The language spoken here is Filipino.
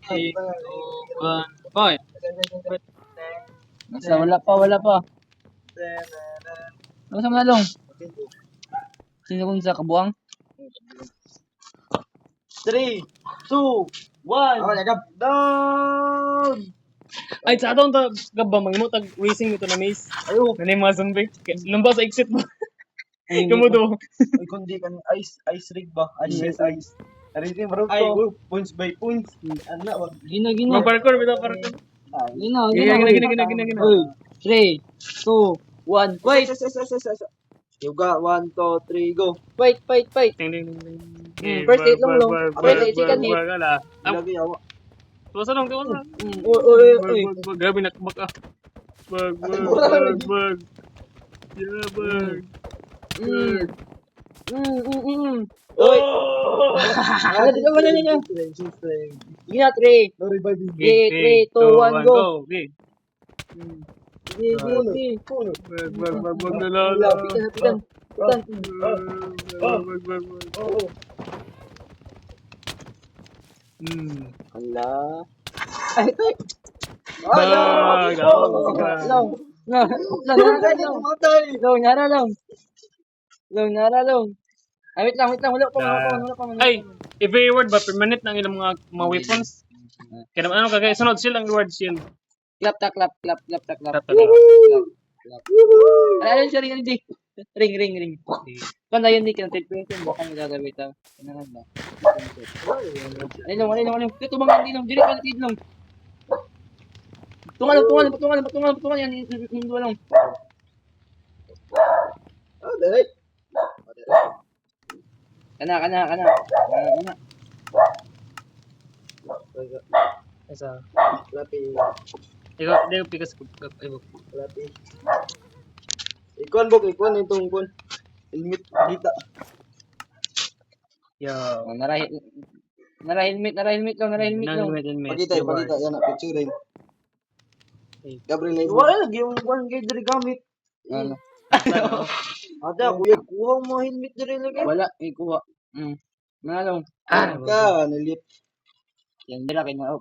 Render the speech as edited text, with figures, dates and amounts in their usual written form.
3, 2, 1, fight! Basta wala pa. Ano sa manalong? Sino kung sa kabuang? 3, 2, 1. Down! Ay, sa atong gabba, magmo tag racing nito na maze. Ayo. Nanay mga zombie. Lumba sa exit mo. Kumudo. Ay, kundi kan ice rig ba? Ice. Narinig bro to. Points by points. Ana, wag. Gina. Mag-parkour, bitaw parkour. Gina. Gina. Uy, 3, 2, 1, fight! Yoga, 1, 2, 3, go. Fight! Ding, ding, ding, ding. First hit lang. First hit, second hit. Lagi awa. Tuwasa lang. Uy. Bag. Grabe, nakbak ah. Bag. Yeah, bag. Uy! Ano niya? Gina, 3. No reviving. 3, 2, 1, go! Okay. Sige. Bag na lala. Pitan. Bag. Hala. Ay, ito. Bag. Long. Long. Ay, wait lang. Wala pa. Ay, every reward ba permanent ng ilang mga weapons? Kaya naman ano kagaya sunod silang reward shield. Clap. Tap. Ay, sorry, hindi. Ring. Kanda yun, Nick, yung trade point yun, baka magagawin ito. Ano ba? Alin lang. Ito mga hindi lang, direct ka lang. Tungal yan, hindi lang. Direct. Kana. Isa. Lapi. Ikaw pikas ko. Lapi. Ikon itong kon. Helmet kita. Yo. Nara helmet lang. Pakita yan picture rin. Gabriel na. Wala lagi yung one guy dari gamit. Ano? Ada kuya kuha mo helmet dari lagi. Wala, ikuha. Manalong. Ka, nalip. Yan, dira kay na.